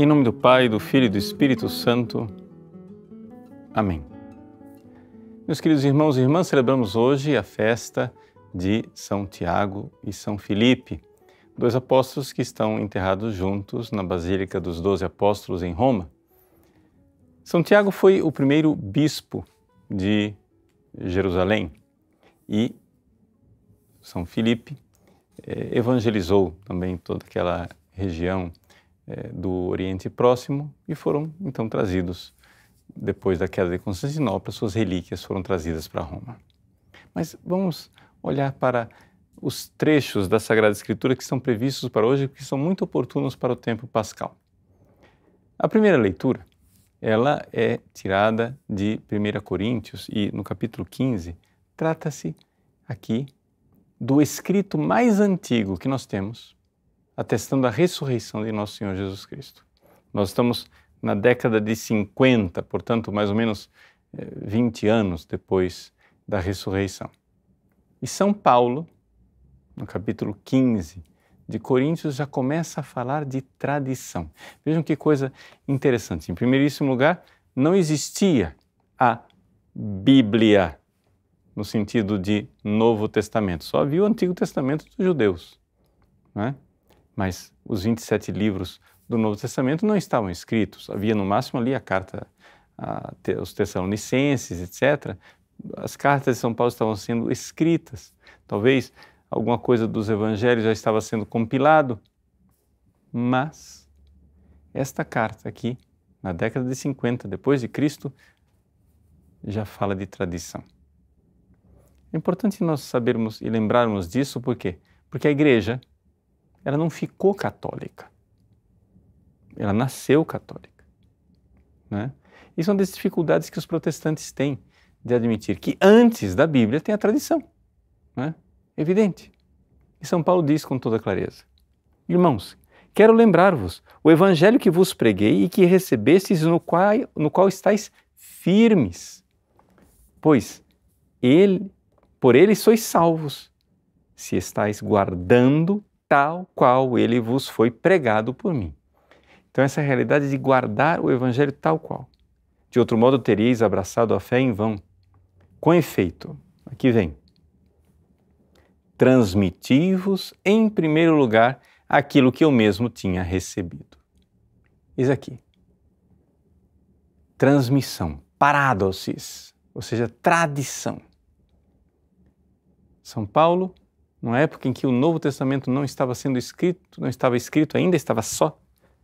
Em nome do Pai, do Filho e do Espírito Santo. Amém. Meus queridos irmãos e irmãs, celebramos hoje a festa de São Tiago e São Filipe, dois apóstolos que estão enterrados juntos na Basílica dos 12 Apóstolos em Roma. São Tiago foi o primeiro bispo de Jerusalém e São Filipe evangelizou também toda aquela região do Oriente Próximo e foram então trazidos, depois da queda de Constantinopla, suas relíquias foram trazidas para Roma. Mas vamos olhar para os trechos da Sagrada Escritura que estão previstos para hoje, que são muito oportunos para o tempo pascal. A primeira leitura, ela é tirada de 1 Coríntios e no capítulo 15, trata-se aqui do escrito mais antigo que nós temos, atestando a ressurreição de nosso Senhor Jesus Cristo. Nós estamos na década de 50, portanto, mais ou menos 20 anos depois da ressurreição. E São Paulo, no capítulo 15 de Coríntios, já começa a falar de tradição. Vejam que coisa interessante. Em primeiríssimo lugar, não existia a Bíblia, no sentido de Novo Testamento. Só havia o Antigo Testamento dos judeus, não é? Mas os 27 livros do Novo Testamento não estavam escritos. Havia no máximo ali a carta aos Tessalonicenses, etc. As cartas de São Paulo estavam sendo escritas. Talvez alguma coisa dos evangelhos já estava sendo compilado. Mas esta carta aqui, na década de 50, depois de Cristo, já fala de tradição. É importante nós sabermos e lembrarmos disso, por quê? Porque a igreja, ela não ficou católica. Ela nasceu católica, né? E são das dificuldades que os protestantes têm de admitir que antes da Bíblia tem a tradição, né? Evidente. E São Paulo diz com toda clareza: irmãos, quero lembrar-vos o evangelho que vos preguei e que recebestes, no qual estáis firmes, pois por ele sois salvos, se estáis guardando tal qual ele vos foi pregado por mim. Então essa é a realidade de guardar o evangelho tal qual. De outro modo teríeis abraçado a fé em vão. Com efeito, aqui vem: transmiti-vos em primeiro lugar aquilo que eu mesmo tinha recebido. Eis aqui. Transmissão, paradoxis, ou seja, tradição. São Paulo, numa época em que o Novo Testamento não estava sendo escrito, não estava escrito ainda, estava só,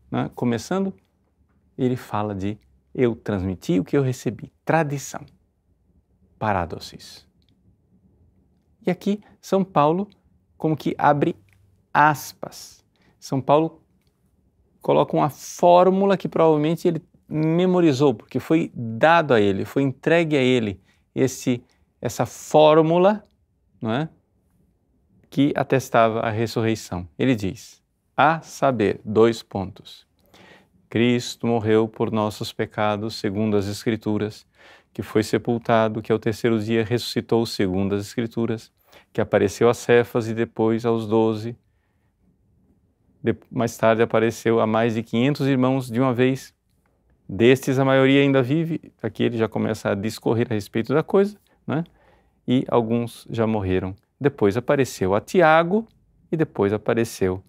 né, começando, ele fala de eu transmiti o que eu recebi, tradição, paradoxis. E aqui São Paulo como que abre aspas. São Paulo coloca uma fórmula que provavelmente ele memorizou, porque foi dado a ele, foi entregue a ele essa fórmula, não é? Que atestava a ressurreição. Ele diz, a saber, 2 pontos. Cristo morreu por nossos pecados, segundo as Escrituras, que foi sepultado, que ao terceiro dia ressuscitou, segundo as Escrituras, que apareceu a Cefas e depois aos 12. Mais tarde apareceu a mais de 500 irmãos de uma vez. Destes, a maioria ainda vive. Aqui ele já começa a discorrer a respeito da coisa, né? E alguns já morreram. Depois apareceu a Tiago e depois apareceu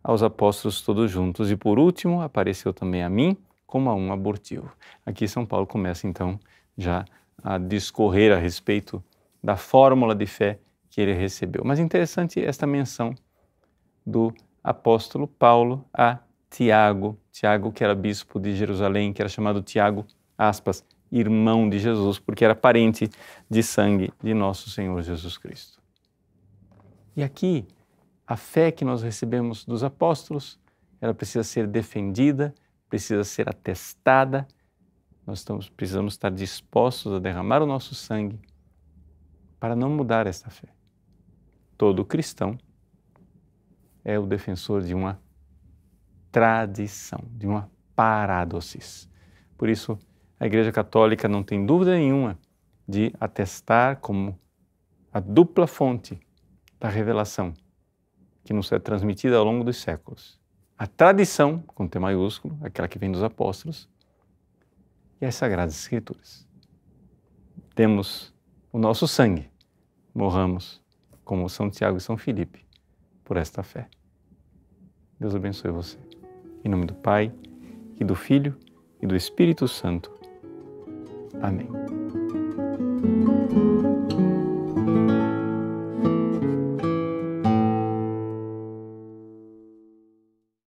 aos apóstolos todos juntos. E por último, apareceu também a mim como a um abortivo. Aqui São Paulo começa então já a discorrer a respeito da fórmula de fé que ele recebeu. Mas interessante esta menção do apóstolo Paulo a Tiago. Tiago, que era bispo de Jerusalém, que era chamado Tiago, aspas, irmão de Jesus, porque era parente de sangue de nosso Senhor Jesus Cristo. E aqui, a fé que nós recebemos dos apóstolos, ela precisa ser defendida, precisa ser atestada, precisamos estar dispostos a derramar o nosso sangue para não mudar esta fé. Todo cristão é o defensor de uma tradição, de uma paradoxis. Por isso, a Igreja Católica não tem dúvida nenhuma de atestar como a dupla fonte da revelação que nos é transmitida ao longo dos séculos. a tradição, com T maiúsculo, aquela que vem dos apóstolos, e as Sagradas Escrituras. Demos o nosso sangue, morramos como São Tiago e São Filipe, por esta fé. Deus abençoe você. Em nome do Pai, e do Filho, e do Espírito Santo. Amém.